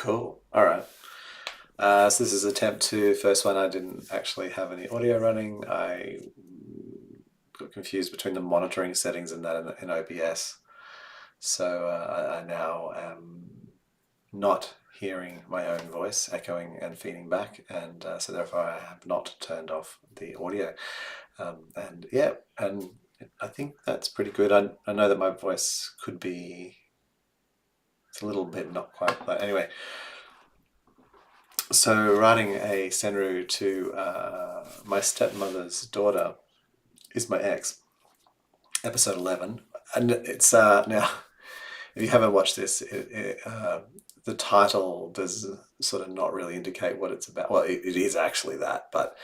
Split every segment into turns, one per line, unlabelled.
Cool. All right. So this is attempt two. First one, I didn't actually have any audio running. I got confused between the monitoring settings and that in OBS. So I now am not hearing my own voice echoing and feeding back, and so therefore I have not turned off the audio. And yeah, and I think that's pretty good. I know that my voice could be, it's a little bit not quite, but anyway. So writing a senryu to my stepmother's daughter is my ex, episode 11. And it's now, if you haven't watched this, the title does sort of not really indicate what it's about. Well, it is actually that, but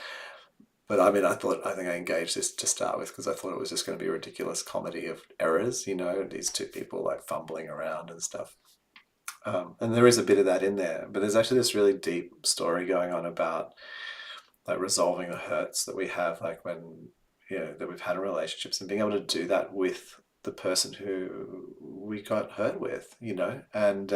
I mean, I think I engaged this to start with because I thought it was just going to be a ridiculous comedy of errors, these two people like fumbling around and stuff. And there is a bit of that in there, but there's actually this really deep story going on about like resolving the hurts that we have, like when, that we've had in relationships, and being able to do that with the person who we got hurt with, and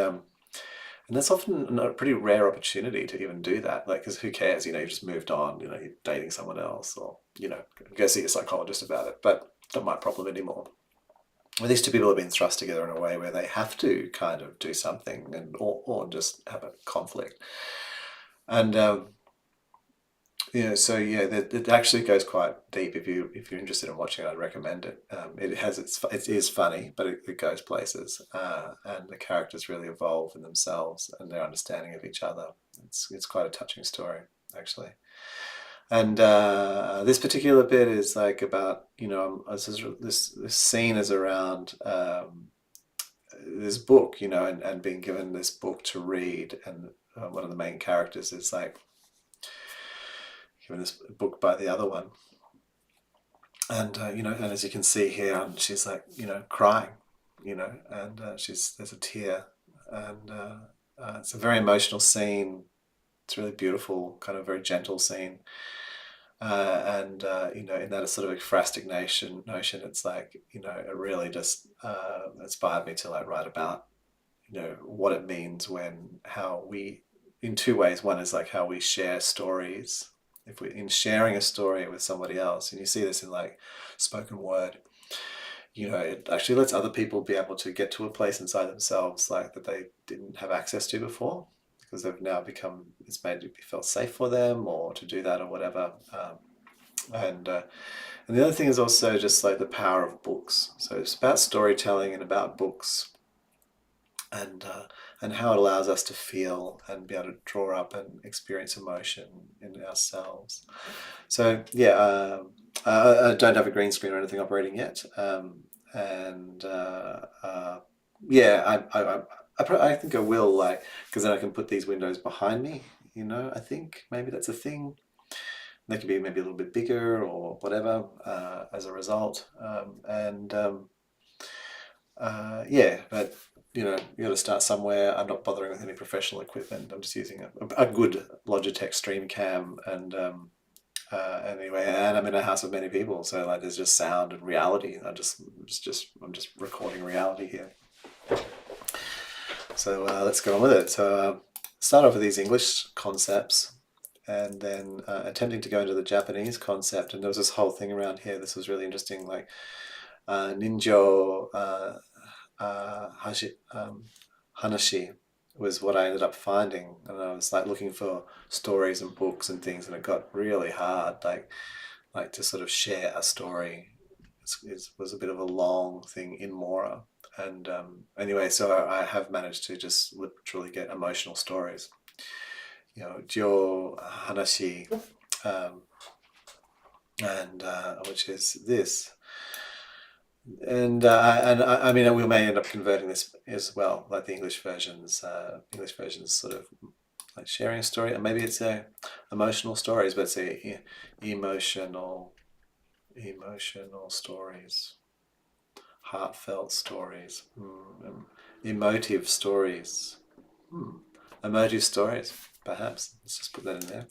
that's often a pretty rare opportunity to even do that. Like, because who cares? You've just moved on. You're dating someone else, or go see a psychologist about it. But not my problem anymore. Well, these two people have been thrust together in a way where they have to kind of do something, or just have a conflict. And so yeah, it actually goes quite deep. If you're interested in watching it, I'd recommend it. It is funny, but it goes places, and the characters really evolve in themselves and their understanding of each other. It's quite a touching story, actually. And this particular bit is like about, this scene is around this book, and being given this book to read, and one of the main characters is like given this book by the other one, and and as you can see here, she's like crying, and there's a tear, and it's a very emotional scene. It's a really beautiful, kind of very gentle scene. And in that sort of ekphrastic notion, it's like it really just inspired me to like write about what it means how we, in two ways. One is like how we share stories. If we in sharing a story with somebody else, and you see this in like spoken word, it actually lets other people be able to get to a place inside themselves like that they didn't have access to before, because they've now it's made it feel safe for them or to do that or whatever. And the other thing is also just like the power of books. So it's about storytelling and about books, and how it allows us to feel and be able to draw up and experience emotion in ourselves. So yeah, I don't have a green screen or anything operating yet, and yeah, I think I will, like, because then I can put these windows behind me. I think maybe that's a thing. They could be maybe a little bit bigger or whatever as a result, yeah, but you got to start somewhere. I'm not bothering with any professional equipment. I'm just using a good Logitech Stream Cam, and anyway, and I'm in a house of many people, so like there's just sound and reality. I'm just recording reality here. So let's go on with it. So start off with these English concepts, and then attempting to go into the Japanese concept. And there was this whole thing around here. This was really interesting, like ninjo hanashi was what I ended up finding, and I was like looking for stories and books and things, and it got really hard, like to sort of share a story. It was a bit of a long thing in Mora, and anyway, so I have managed to just literally get emotional stories. Jo hanashi, and which is this. And I mean, we may end up converting this as well, like the English versions. English versions sort of like sharing a story, and maybe it's a emotional stories, but it's emotional stories, heartfelt stories, emotive stories, emotive stories. Perhaps let's just put that in there.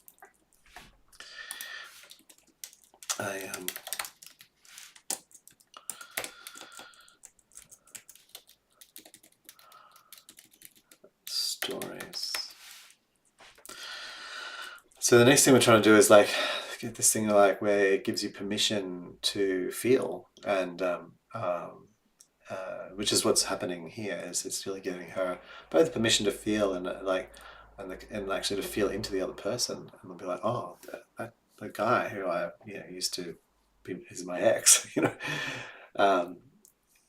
Stories. So the next thing we're trying to do is like get this thing like where it gives you permission to feel, and which is what's happening here. Is it's really giving her both permission to feel and and actually to feel into the other person, and they'll be like, oh, the guy who I used to be is my ex, um,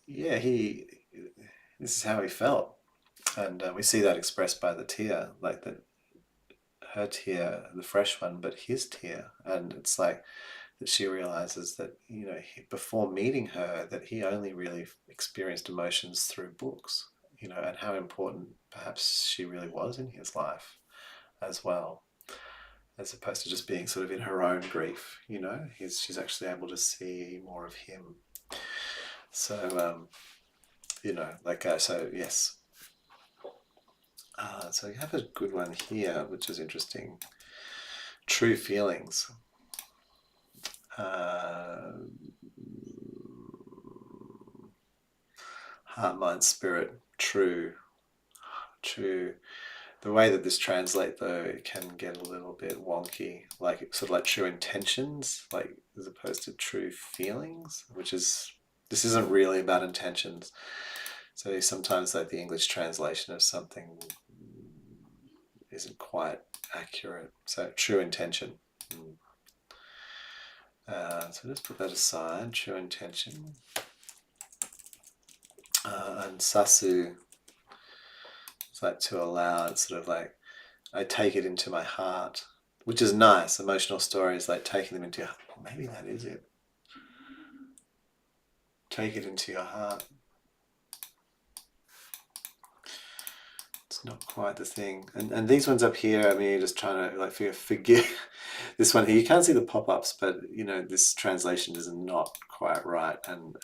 yeah, this is how he felt, and we see that expressed by the tear, like her tear, the fresh one, but his tear, and it's like that she realizes that before meeting her that he only really experienced emotions through books, and how important perhaps she really was in his life as well, as opposed to just being sort of in her own grief. She's actually able to see more of him. So so yes. So you have a good one here, which is interesting. True feelings. Heart, mind, spirit, true. The way that this translates, though, it can get a little bit wonky, like sort of like true intentions, like as opposed to true feelings, this isn't really about intentions. So sometimes like the English translation of something isn't quite accurate. So true intention. So let's put that aside, true intention. And sasu, it's like to allow, it's sort of like I take it into my heart, which is nice. Emotional stories, like taking them into your heart. Maybe that is it. Take it into your heart. It's not quite the thing. And these ones up here, I mean, you're just trying to like forgive. This one here, you can't see the pop-ups, but this translation is not quite right. And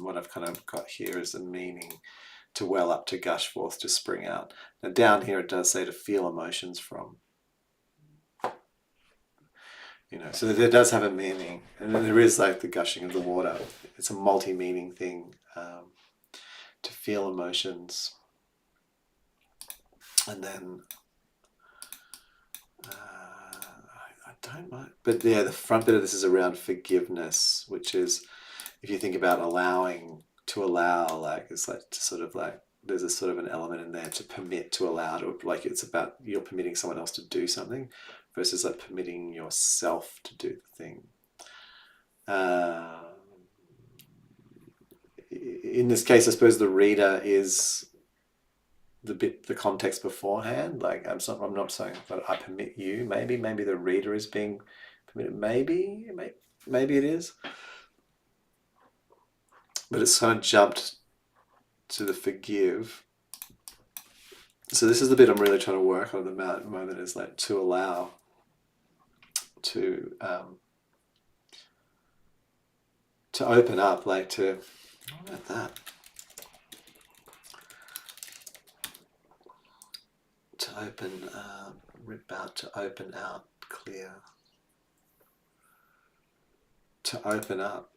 what I've kind of got here is the meaning to well up, to gush forth, to spring out. Now down here it does say to feel emotions from. So there does have a meaning, and then there is like the gushing of the water. It's a multi-meaning thing, to feel emotions, and then I don't mind, but yeah, the front bit of this is around forgiveness, which is if you think about to allow, like it's like to sort of like there's a sort of an element in there to permit, to allow, to like it's about you're permitting someone else to do something versus like permitting yourself to do the thing. In this case, I suppose the reader is the context beforehand. Like I'm not saying that I permit you. Maybe the reader is being permitted. Maybe it is, but it's kind of jumped to the forgive. So this is the bit I'm really trying to work on at the moment, is like to allow, to open up, like to, what about that? To open, rip out, to open out, clear. To open up.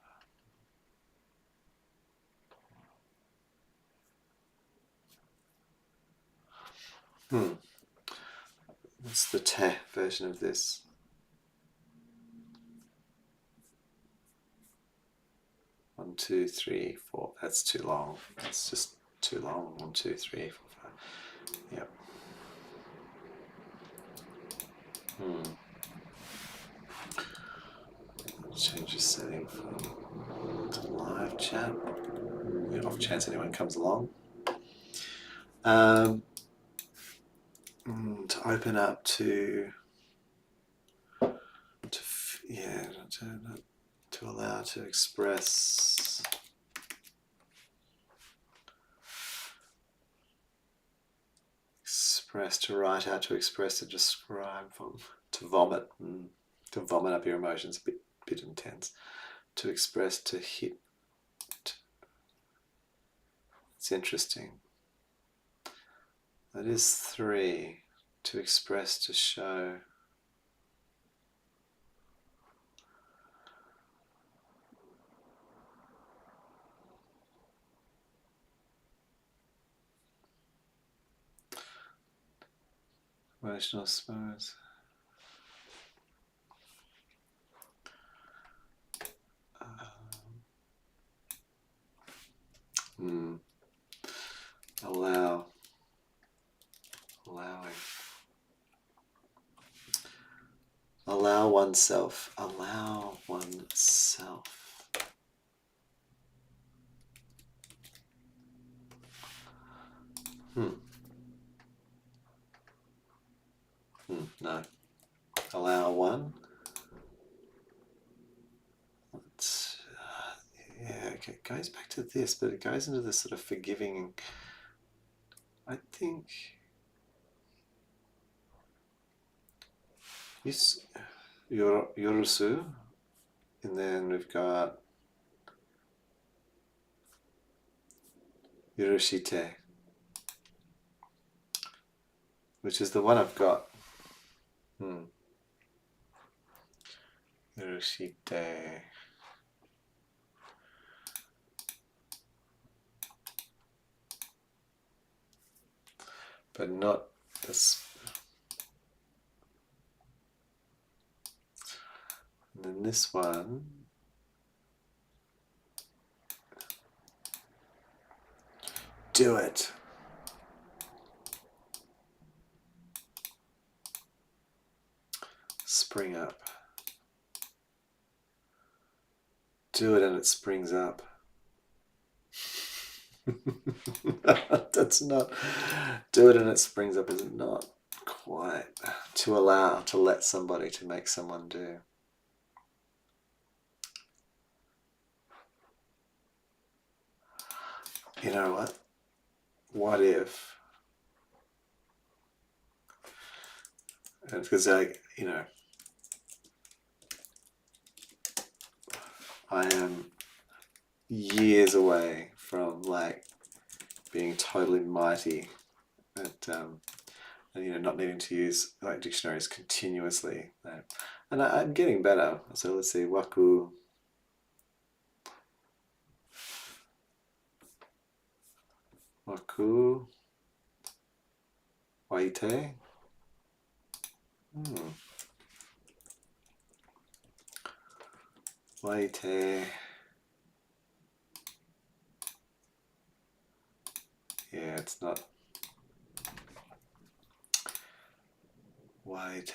What's the te version of this? 1, 2, 3, 4. That's too long. That's just too long. 1, 2, 3, 4, 5. Yep. Change the setting to live chat. Off chance anyone comes along. To open up to allow, to express. To write out, to express, to describe, to vomit, to vomit up your emotions, a bit intense. To express, to hit. It's interesting. That is 3. To express, to show. Emotional spurs. allowing. Allow oneself. Allow oneself. No. Allow one. Yeah, okay, it goes back to this, but it goes into this sort of forgiving. I think yorusu, and then we've got yorushite, which is the one I've got. Yorushite. But not this. And then this one. Do it. Spring up. Do it and it springs up. That's not. Do it and it springs up is not quite. To allow, to let somebody, to make someone do. You know what? What if? And because I am years away from like being totally mighty at and not needing to use like dictionaries continuously. And I'm getting better. So let's see, waku. Waku. Waite. Waite. Yeah, it's not. Waite.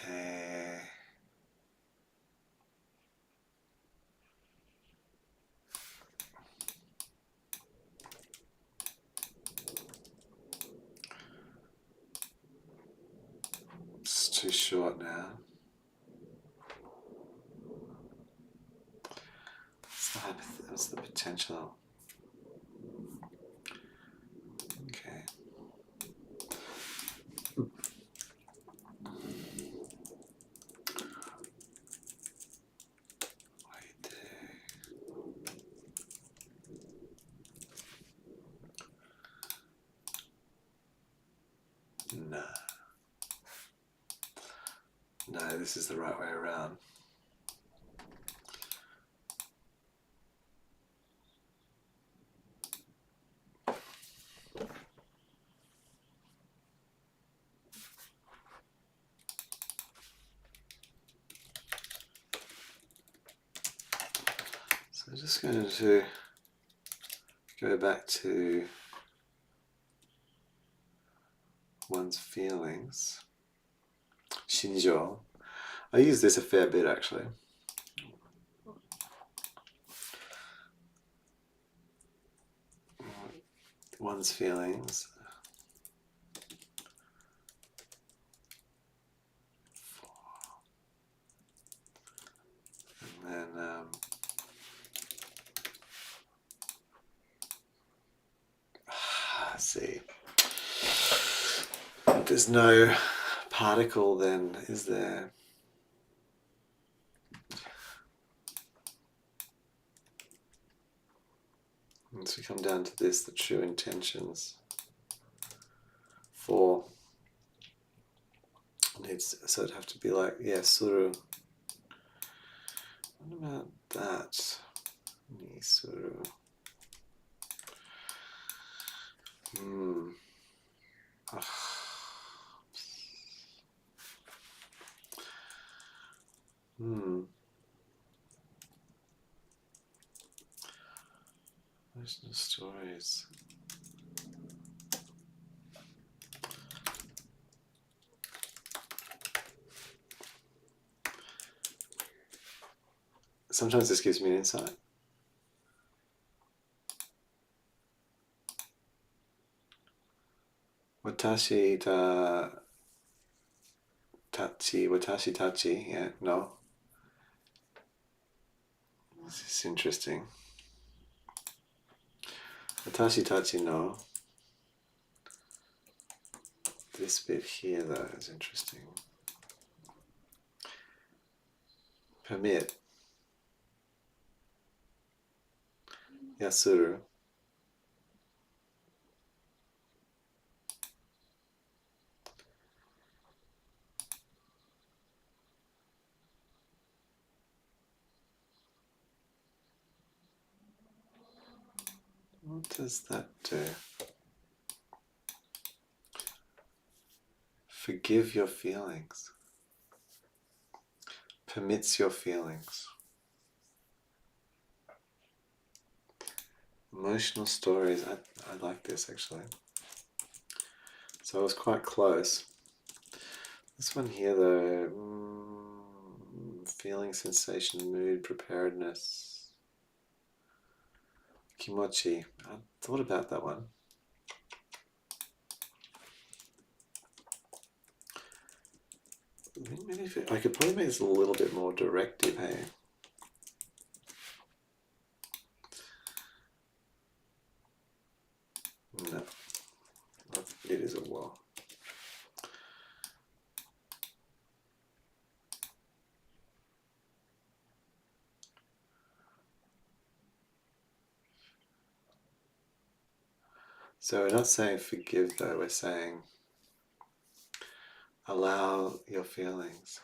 It's too short now. What's the potential? Okay. No, this is the right way around. So I'm just going to go back to one's feelings. Shinjo. I use this a fair bit actually. One's feelings. And then see. There's no particle then, is there? Once we come down to this, the true intentions. 4 needs, so it'd have to be like, yeah, suru. What about that? Ni suru. Personal stories. sometimes this gives me an insight. Watashi tachi, yeah, no. This is interesting. Watashi tachi no. This bit here, though, is interesting. Permit. Yasuru. What does that do? Forgive your feelings. Permits your feelings. Emotional stories. I like this actually. So I was quite close. This one here though, feeling, sensation, mood, preparedness. Kimochi. I thought about that one. I could probably make this a little bit more directive, hey? No, it is a well. So we're not saying forgive though, we're saying allow your feelings.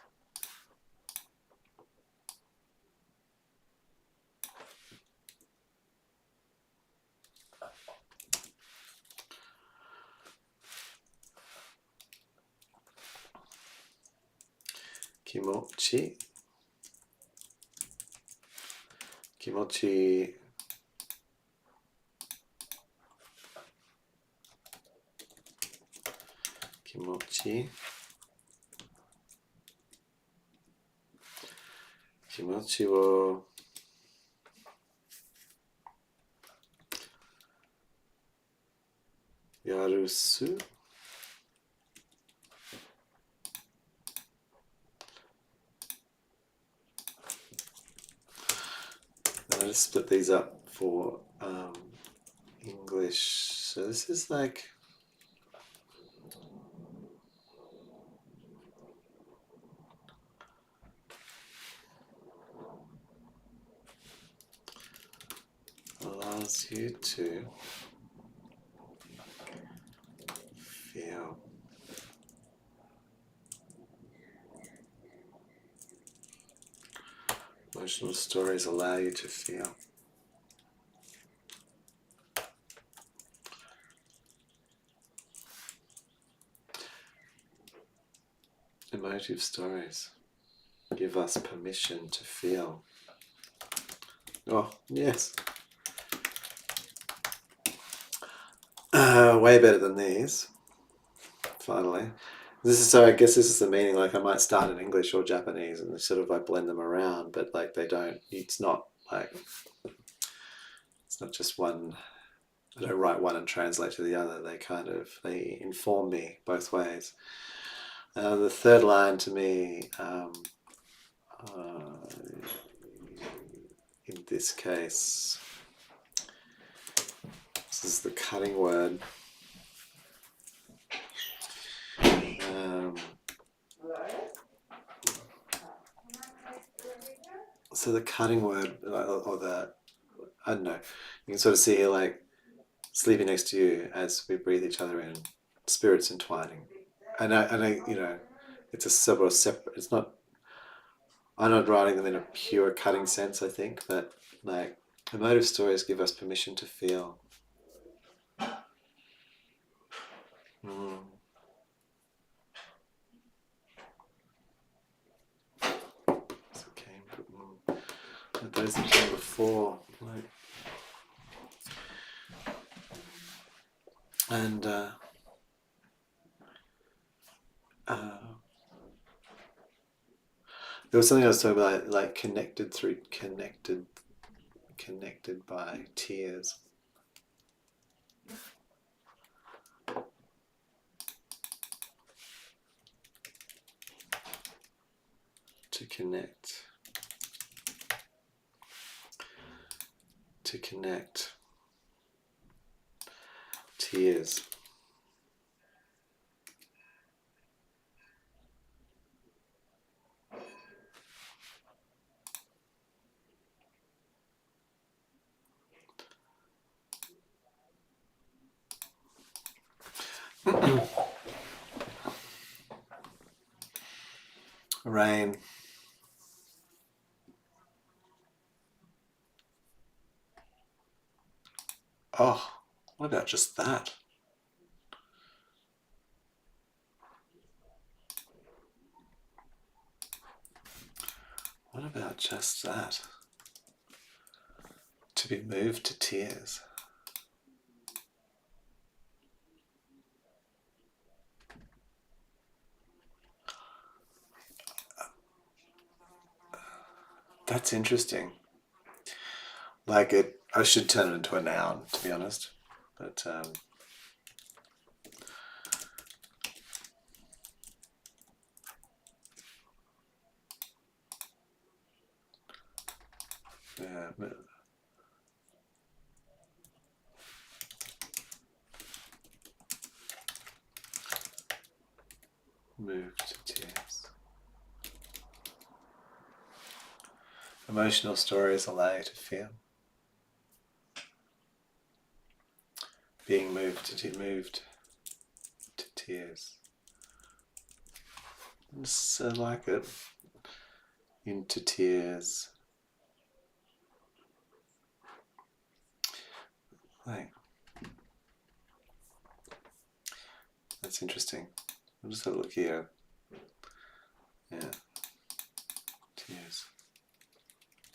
Kimochi. Kimochi. Kimochi. Kimochi wo yarusu. And I just split these up for English. So this is like allows you to feel. Emotional stories allow you to feel. Emotive stories give us permission to feel. Oh, yes. Way better than these. Finally. So I guess this is the meaning, like I might start in English or Japanese and sort of like blend them around, but like it's not just one, I don't write one and translate to the other. They inform me both ways. The third line to me, in this case, this is the cutting word. So the cutting word, or the, I don't know, you can sort of see here like sleeping next to you as we breathe each other in, spirits entwining. And I you know, it's a separate, it's not, I'm not writing them in a pure cutting sense, I think, but like emotive stories give us permission to feel. Those that came before, like, and There was something I was talking about, like connected by tears. To connect. Tears. Rain. Oh, what about just that? What about just that? To be moved to tears. That's interesting. Like I should turn it into a noun, to be honest. But yeah. Moved to tears. Emotional stories allow you to feel. Being moved to tears. I like it. Into tears. Like, that's interesting. I'll just have a look here. Yeah. Tears.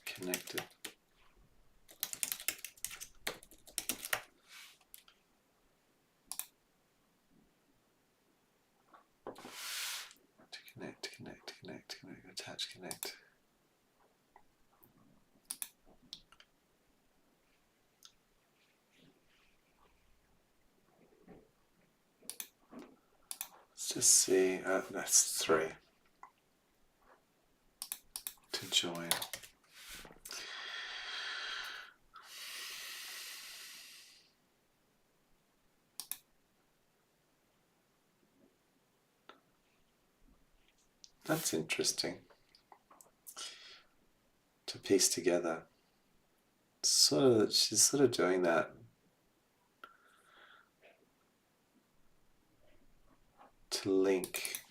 Connected. Connect, attach, connect. Let's just see. That's 3. To join. That's interesting. To piece together. She's sort of doing that. To link.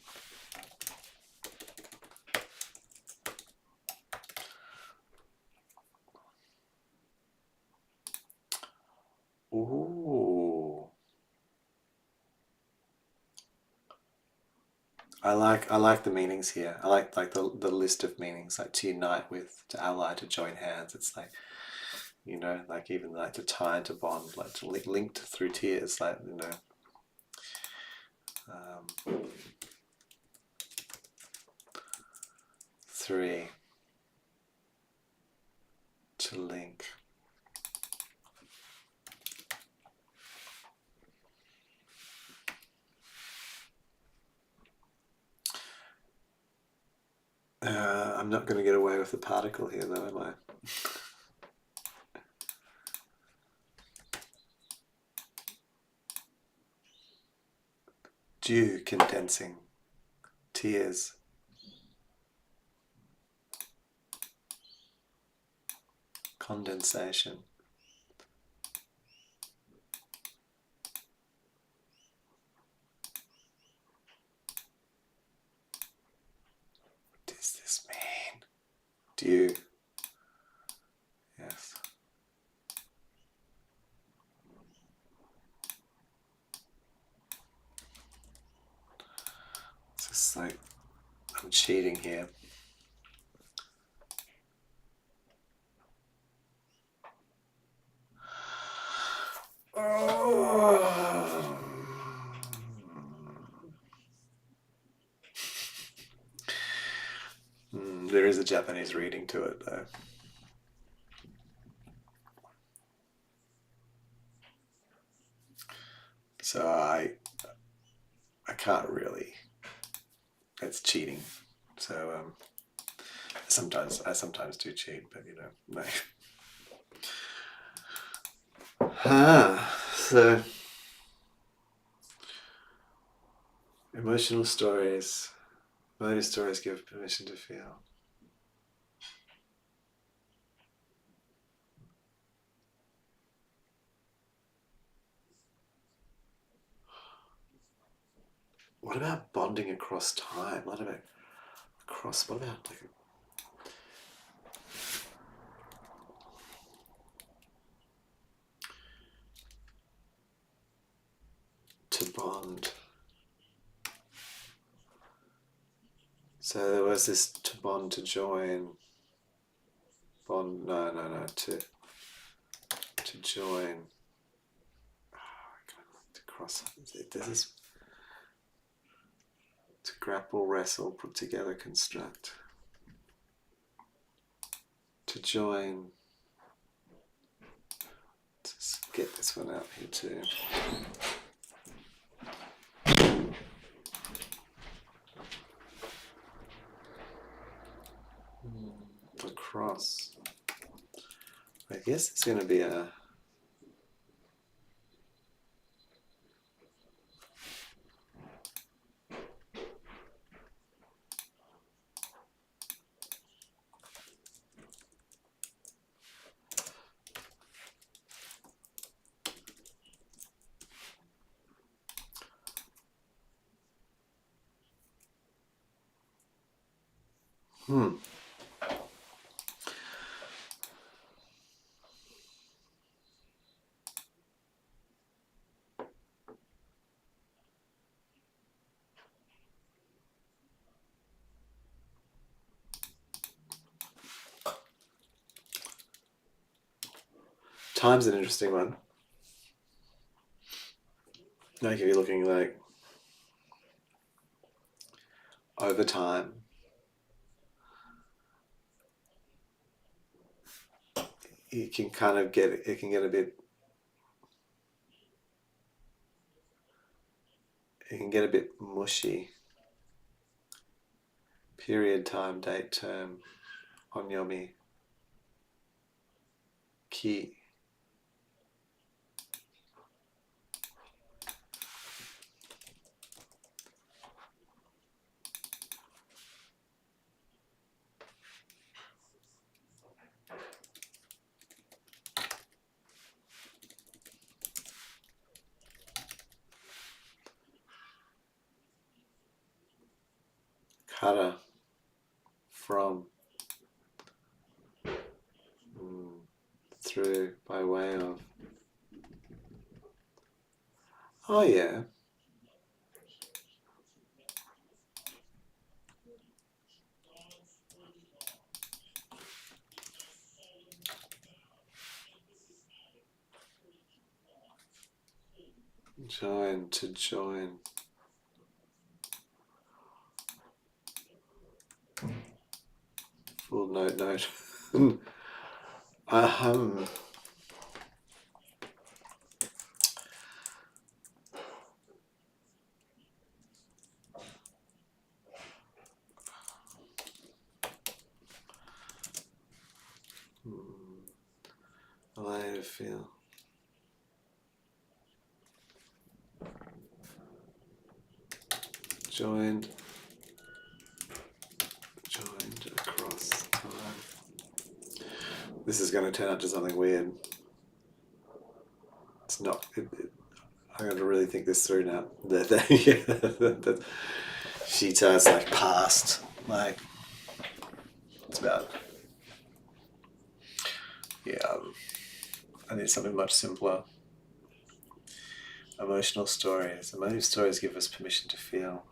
Ooh. I like the meanings here. I like the list of meanings, like to unite with, to ally, to join hands. It's like, you know, like even like to tie and to bond, like to linked through tears, like, you know. 3. To link. I'm not going to get away with the particle here, though, am I? Dew condensing. Tears. Condensation. What does this mean? Dew. Yes. It's just like I'm cheating here. There is a Japanese reading to it though. So I can't really. It's cheating. So I sometimes do cheat, but you know, no. So emotional stories. Emotive stories give permission to feel. What about bonding across time? What about like to bond? So there was this to bond, to join, bond. No, to join. To cross. This is to grapple, wrestle, put together, construct. To join. Let's get this one out here too. Across. I guess it's going to be a. Time's an interesting one. Like if you're looking like over time, you can kind of get it can get a bit. It can get a bit mushy. Period, time, date, term, onyomi, ki. Kara, from, through, by way of. Oh yeah. Join, to join. Full note. Ahem. Allow you to feel. Joined across time. This is going to turn out to something weird. It's not. I'm going to really think this through now. Shita is like past. Like it's about. Yeah, I need something much simpler. Emotional stories. Emotive stories give us permission to feel.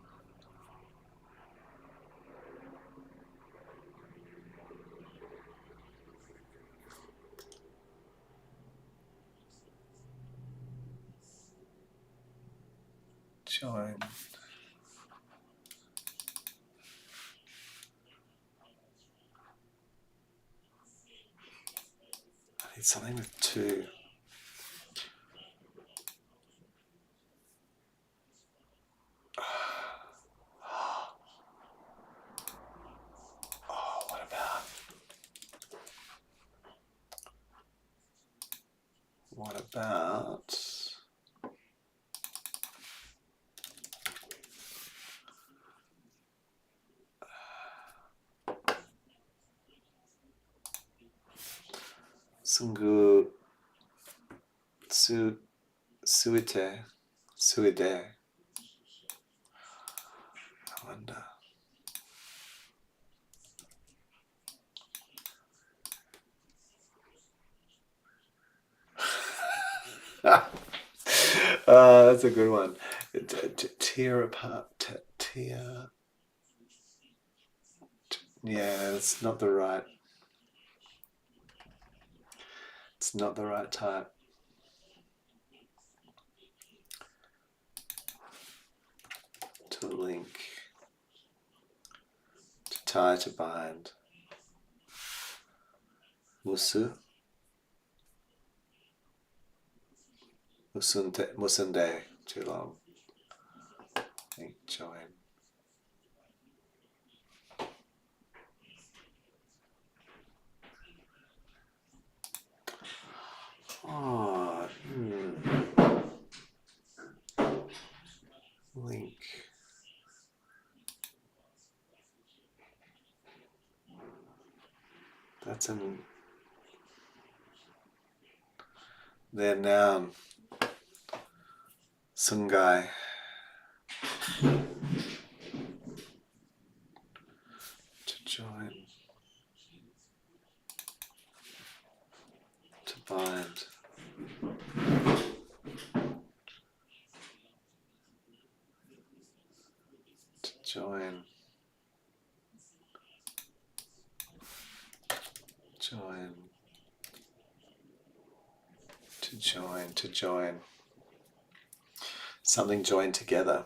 Join. It's something with two. Oh, what about? Sungu suide. I wonder. That's a good one. Tear apart. Tear. Yeah, it's not the right. It's not the right type. To link. To tie, to bind. Musu. Musunde. Too long. Join. Oh, link. That's their noun. Sungai. To join. To bind. To join. Join. To join. To join. Something joined together.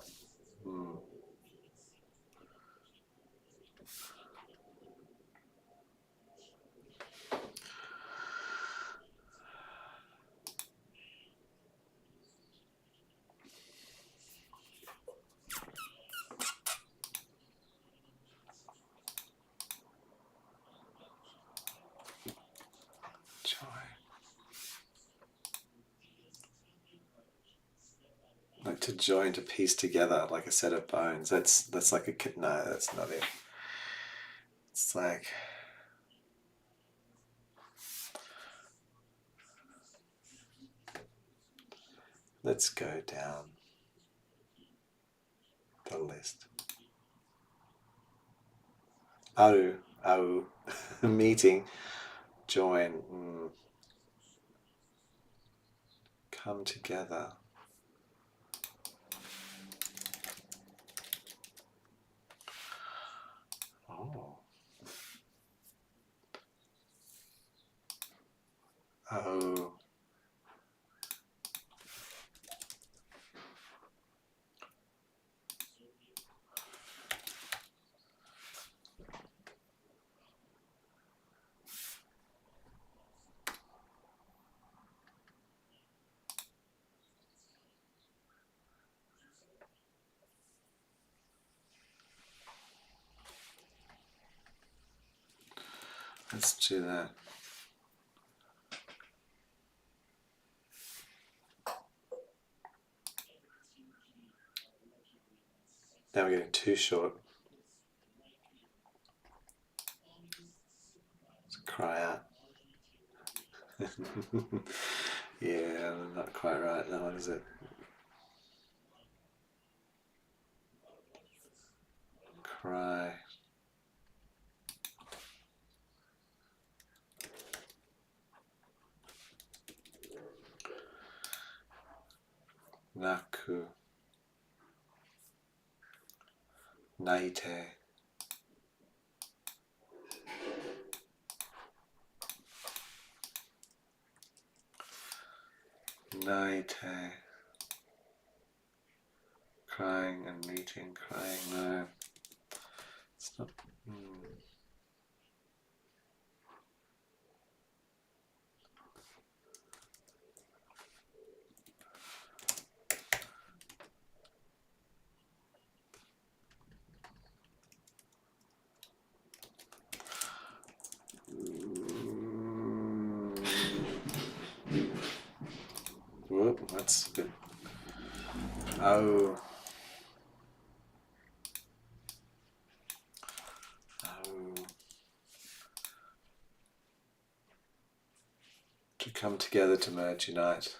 Like to join, to piece together, like a set of bones. That's like a no. That's not it. It's like let's go down the list. Au, meeting, join, come together. Oh. Oh. Let's do that. Now we're getting too short. Let's cry out. Yeah, not quite right. That one, is it? Cry. Naku. Naite. Naite. Crying and meeting, crying, no. It's not. That's good. Oh. To come together, to merge, unite.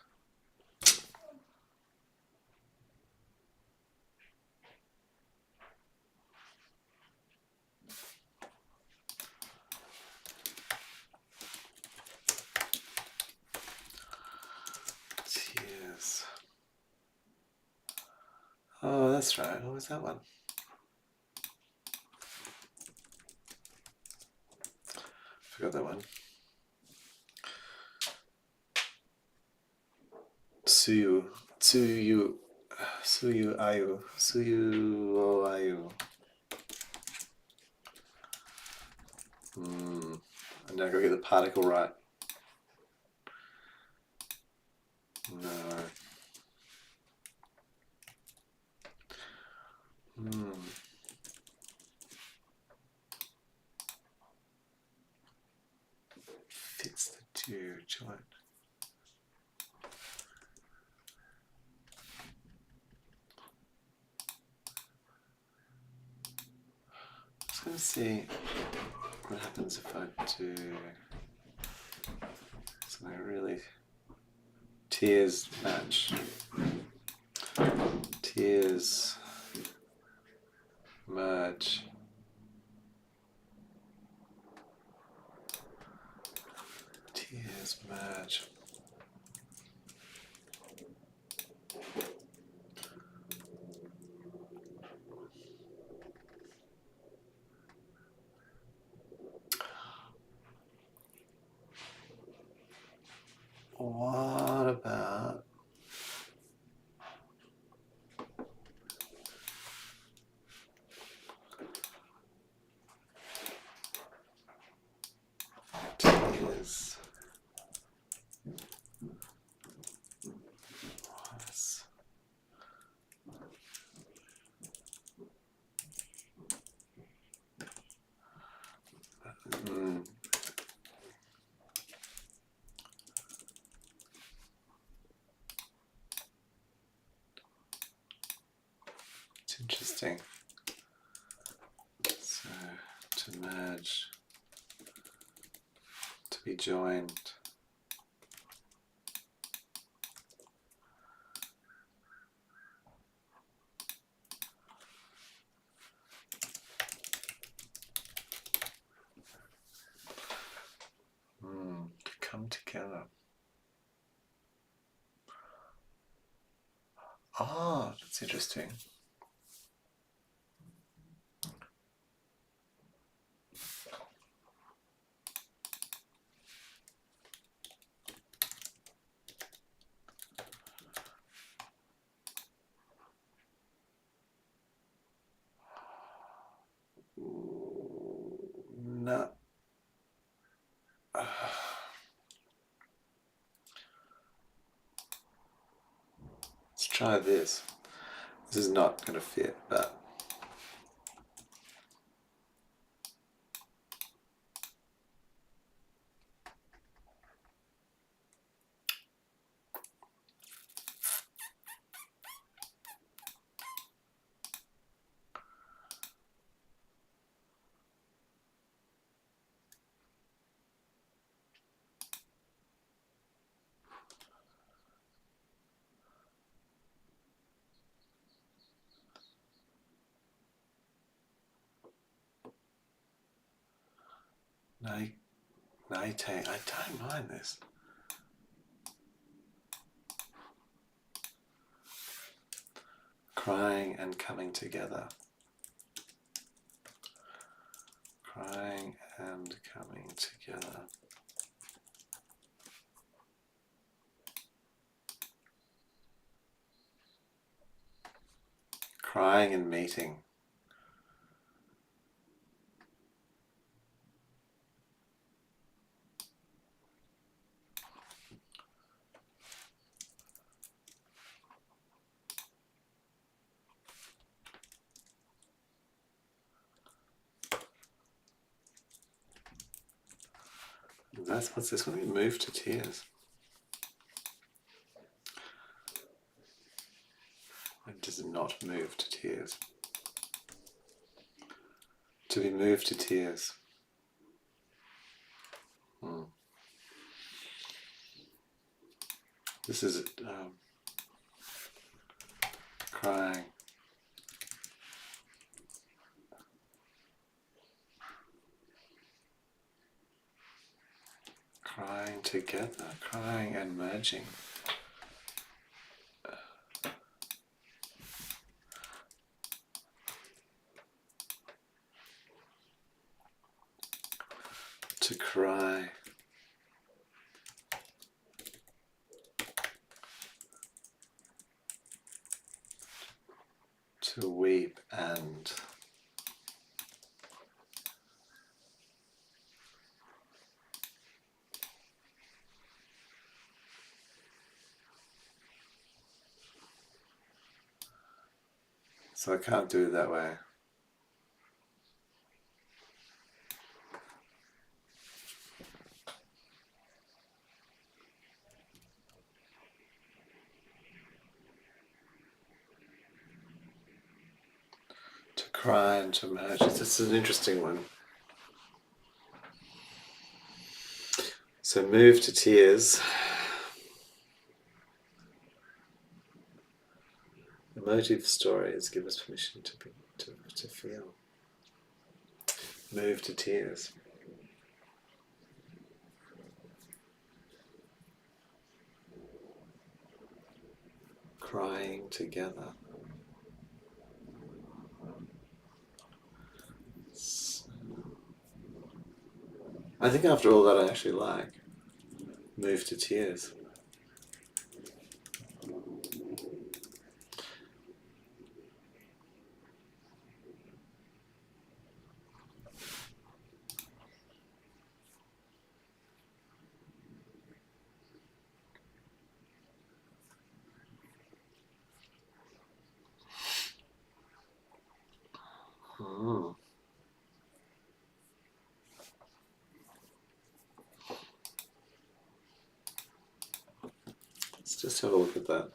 Tears. Oh, that's right. What was that one? Forgot that one. Suyu ayu. Suyu o ayu. And now go get the particle right. No. Fits the two joint. Just gonna see what happens if I do something really. Tears match. Tears merge. Tears merge. What about tears? It's interesting. So, to merge, to be joined. To come together. Ah, that's interesting. No. Let's try this. This is not going to fit, but Naite, I don't mind this. Crying and coming together. Crying and coming together. Crying and meeting. That's what's this one? We move to tears. not moved to tears. To be moved to tears. This is crying. Crying together, crying and merging. To cry. To weep and so I can't do it that way. To cry and to merge. This is an interesting one. So move to tears. Emotive stories give us permission to feel. Move to tears. Crying together. I think after all that I actually like move to tears. Let's just have a look at that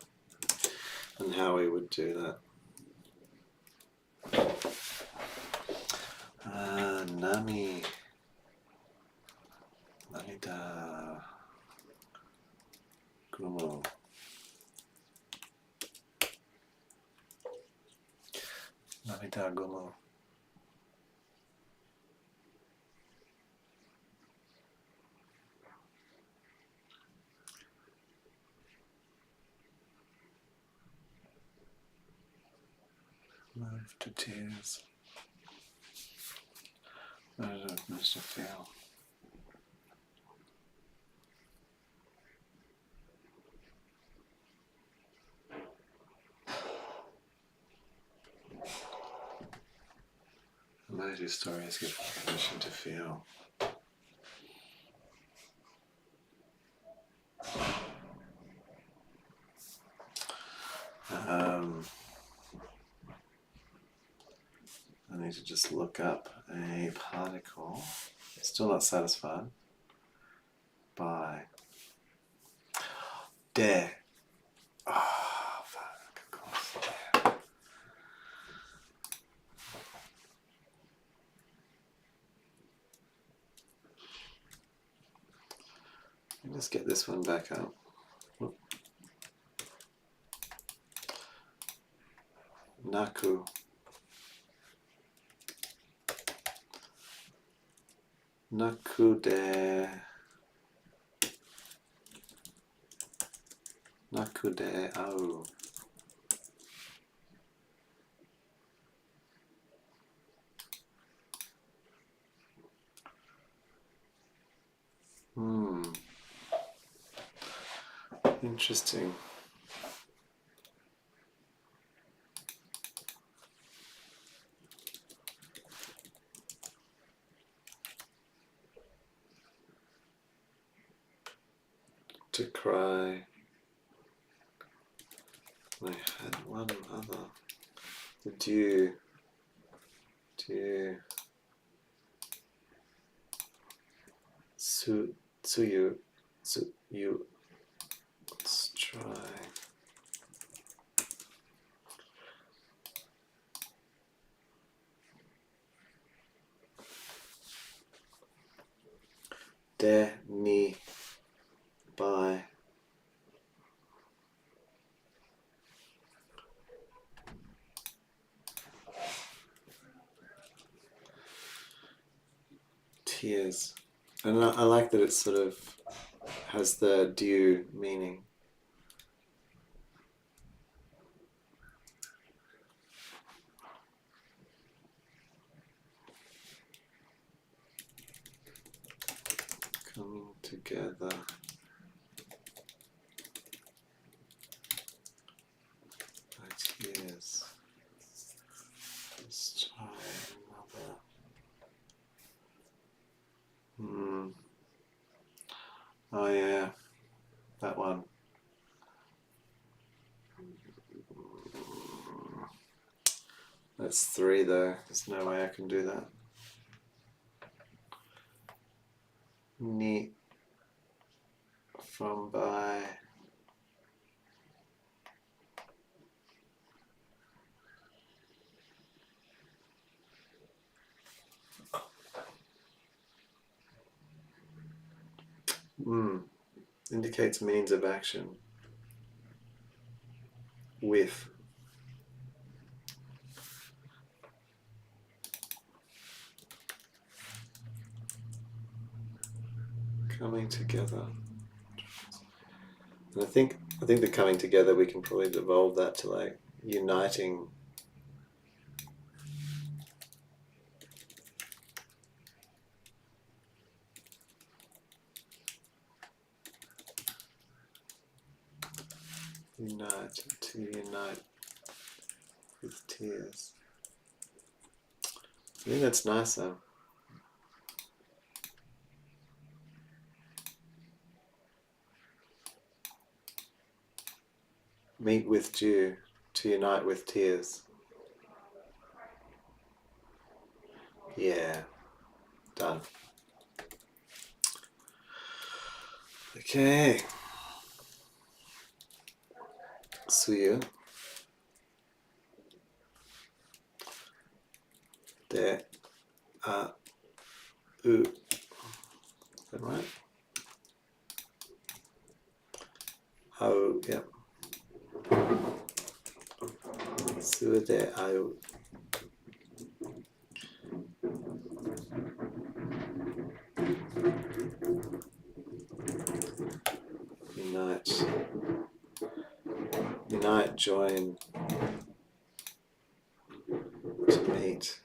and how we would do that. Nami. Namida. Gumo. Namida Gumo. Move to tears. Nice to feel. Emotive stories give permission to feel. I need to just look up a particle. Still not satisfied by de. Oh, fuck, of course. De. Let me just get this one back up. Whoop. Naku. Naku de. Naku de au. Interesting. To cry. I had one other. The dew. Tsuyu. Let's try. De, ni, by. Tears. And I like that it sort of has the due meaning. Coming together. By tears. Let's try another. Oh yeah, that one. That's 3 though. There's no way I can do that. Ni, from, by. Indicates means of action. With. Coming together. And I think the coming together, we can probably devolve that to like uniting. To unite with tears. I think that's nicer. Meet with dew, to unite with tears. Yeah, done. Okay. Suyu. De, u. Is that right? Au, yep. Suyu de au. Unite. Unite, join. To meet.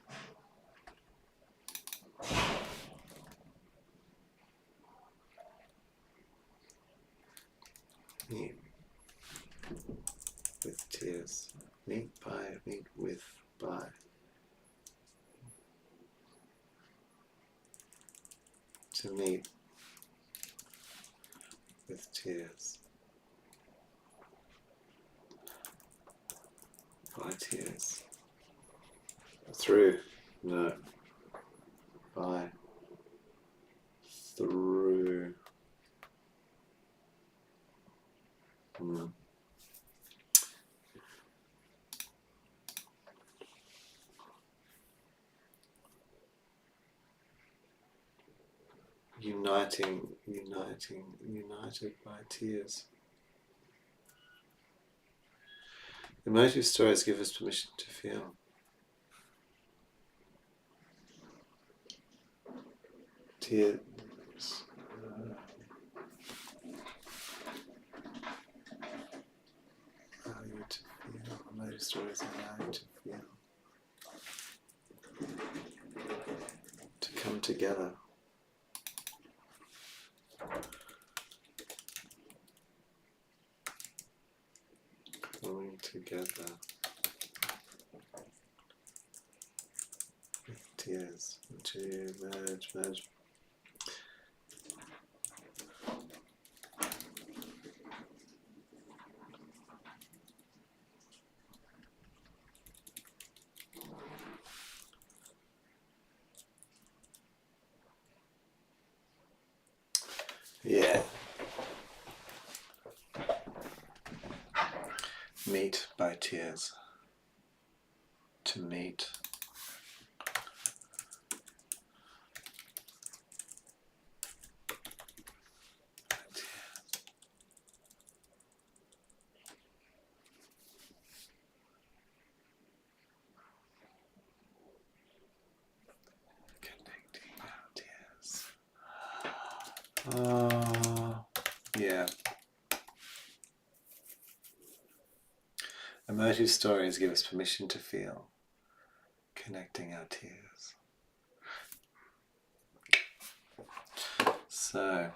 Meet with tears. Meet with, by. To meet with tears. By tears. Through. No. By. Through. United by tears. Emotive stories give us permission to feel. Tears. Allow you to feel. Emotive stories allow you to feel. To come together. Coming together with tears. To merge. Yeah. Meet by tears. To meet. Yeah. Emotive stories give us permission to feel, connecting our tears. So,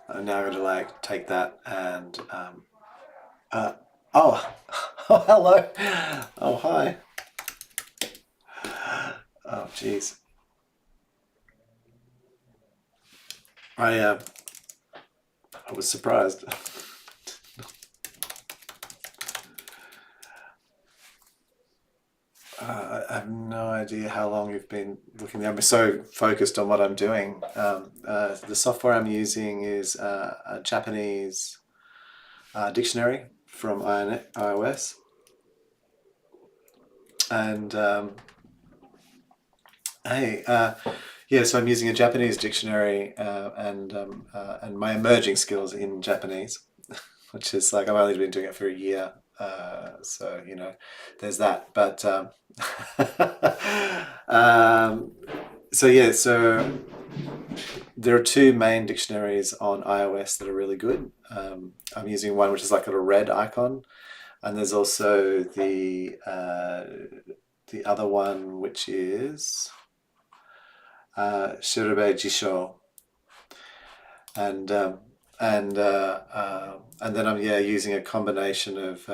I'm now going to like take that and oh hello, oh hi, oh jeez, I was surprised. I have no idea how long you've been looking there. I'm so focused on what I'm doing. The software I'm using is a Japanese dictionary from iOS. And hey, yeah, so I'm using a Japanese dictionary and my emerging skills in Japanese, which is like I've only been doing it for a year. So, you know, there's that. But so yeah, so there are two main dictionaries on iOS that are really good. I'm using one which is like a red icon, and there's also the other one which is Shirube Jisho, and then I'm using a combination of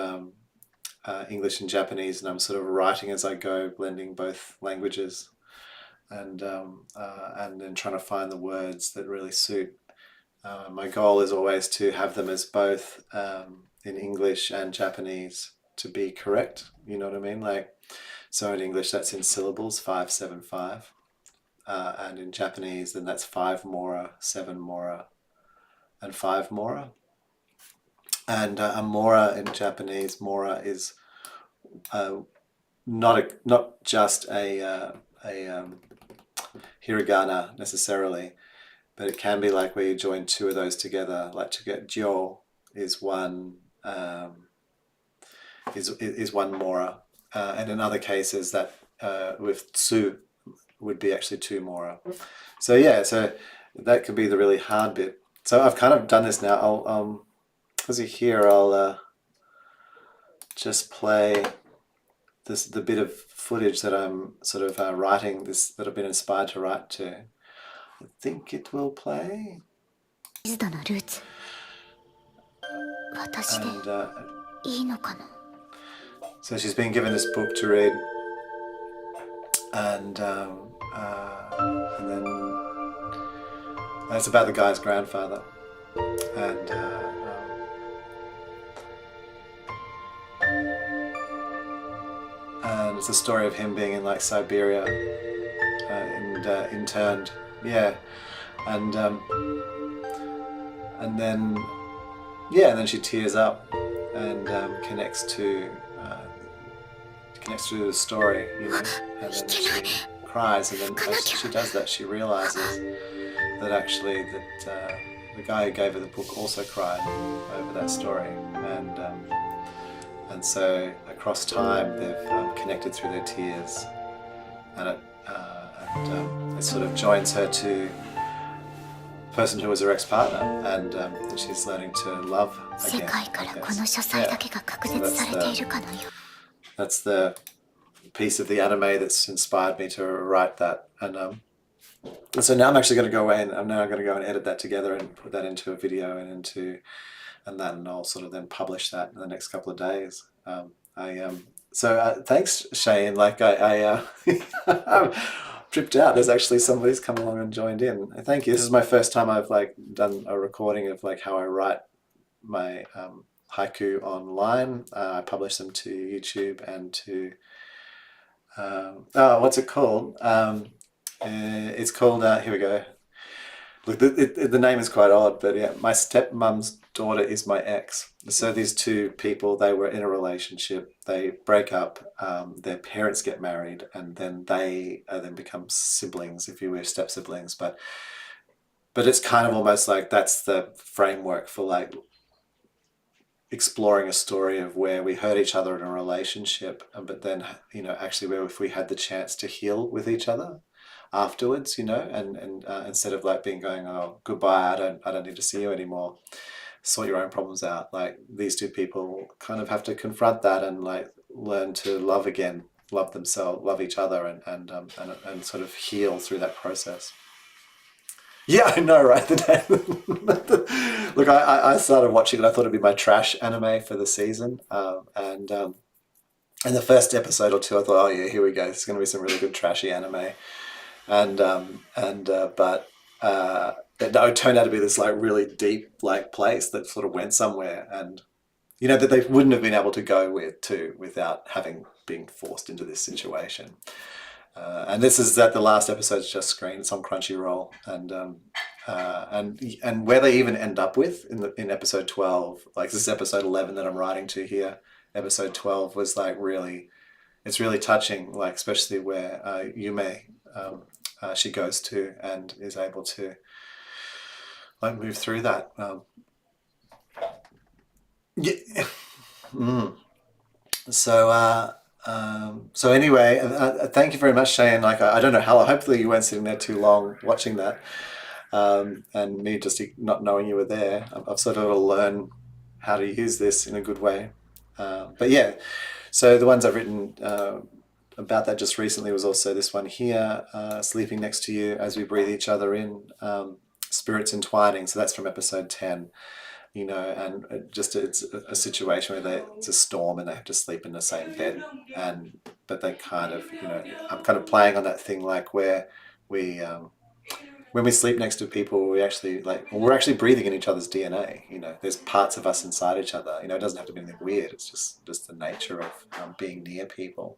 English and Japanese, and I'm sort of writing as I go, blending both languages, and then trying to find the words that really suit. My goal is always to have them as both in English and Japanese to be correct. You know what I mean? Like, so in English that's in syllables, 5-7-5, and in Japanese then that's 5 mora, 7 mora, and 5 mora. And a mora in Japanese, mora is not just a hiragana necessarily, but it can be like where you join two of those together. Like to get jo is one is one mora, and in other cases that with tsu would be actually 2 mora. So yeah, so that could be the really hard bit. So I've kind of done this now. I'll as you hear, I'll just play the bit of footage that I'm sort of writing this, that I've been inspired to write to. I think it will play. And so she's been given this book to read, and then it's about the guy's grandfather, and it's a story of him being in like Siberia and interned, yeah, and then she tears up and connects to the story, you know, and then she cries, and then as she does that, she realizes that actually that the guy who gave her the book also cried over that story, and so across time they've connected through their tears, and it sort of joins her to the person who was her ex-partner, and she's learning to love again. That's the piece of the anime that's inspired me to write that, and so now I'm actually going to go away, and I'm now going to go and edit that together and put that into a video and then I'll sort of then publish that in the next couple of days. So thanks, Shane. Like I tripped out. There's actually somebody's come along and joined in. Thank you. This is my first time I've like done a recording of like how I write my haiku online. I publish them to YouTube and to what's it called? It's called here we go. Look, the name is quite odd, but yeah, my stepmom's daughter is my ex. So these two people, they were in a relationship, they break up, their parents get married, and then they then become siblings, if you wish, step siblings. But it's kind of almost like that's the framework for like, exploring a story of where we hurt each other in a relationship, but then, actually where if we had the chance to heal with each other afterwards, and instead of like being going, oh, goodbye, I don't need to see you anymore, sort your own problems out. Like these two people kind of have to confront that and like learn to love again, love themselves, love each other, and sort of heal through that process. Yeah, I know, right? Look, I started watching it. I thought it'd be my trash anime for the season, and the first episode or two, I thought, oh yeah, here we go. It's going to be some really good trashy anime, but it turned out to be this like really deep like place that sort of went somewhere, and that they wouldn't have been able to go without having been forced into this situation. And this is that the last episode's just screened. It's on Crunchyroll, and where they even end up with in episode 12, like this is episode 11 that I'm writing to here. Episode 12 was like it's really touching, like especially where Yume, she goes to and is able to like move through that. Yeah. Mm. So anyway, thank you very much, Shane. Like I don't know how. Hopefully you weren't sitting there too long watching that, and me just not knowing you were there. I've sort of got to learn how to use this in a good way. But yeah, so the ones I've written about that just recently was also this one here, sleeping next to you as we breathe each other in, spirits entwining. So that's from episode 10. And it's a situation where it's a storm and they have to sleep in the same bed, but they kind of, I'm kind of playing on that thing like where we, when we sleep next to people, we're actually breathing in each other's DNA. There's parts of us inside each other. It doesn't have to be anything weird. It's just the nature of being near people,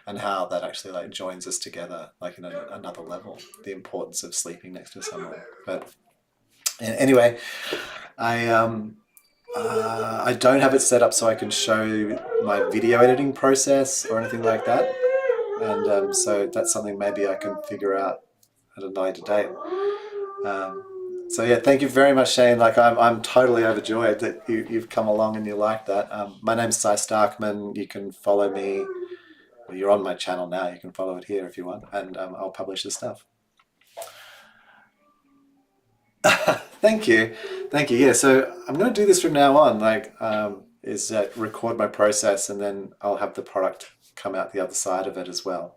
and how that actually like joins us together, like in another level. The importance of sleeping next to someone, but. Anyway, I don't have it set up so I can show my video editing process or anything like that, and so that's something maybe I can figure out at a later date. So yeah, thank you very much, Shane. Like I'm totally overjoyed that you've come along and you like that. My name's Cy Starkman. You can follow me. Well, you're on my channel now. You can follow it here if you want, and I'll publish the stuff. Thank you. Yeah, so I'm going to do this from now on, is record my process, and then I'll have the product come out the other side of it as well.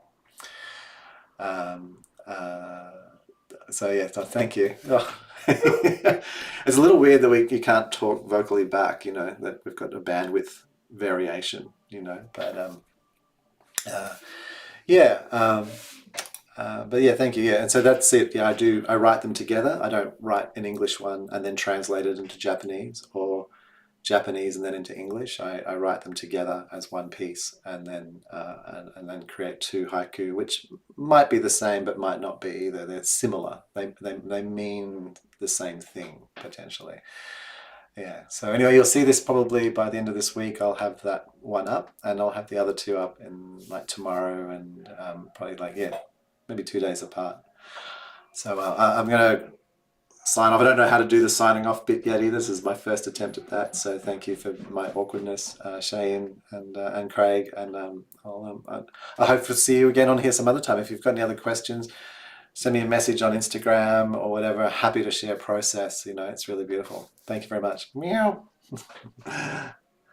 So yeah, so thank you. Oh. It's a little weird that you can't talk vocally back, that we've got a bandwidth variation, but yeah. But yeah, thank you. Yeah, and so that's it. Yeah, I write them together. I don't write an English one and then translate it into Japanese, or Japanese and then into English. I write them together as one piece, and then create two haiku, which might be the same but might not be either. They're similar. They mean the same thing potentially. Yeah. So anyway, you'll see this probably by the end of this week. I'll have that one up, and I'll have the other two up in like tomorrow, and probably maybe 2 days apart. So I'm going to sign off. I don't know how to do the signing off bit yet either. This is my first attempt at that. So thank you for my awkwardness, Shane and Craig. And I hope to see you again on here some other time. If you've got any other questions, send me a message on Instagram or whatever. Happy to share process. It's really beautiful. Thank you very much. Meow.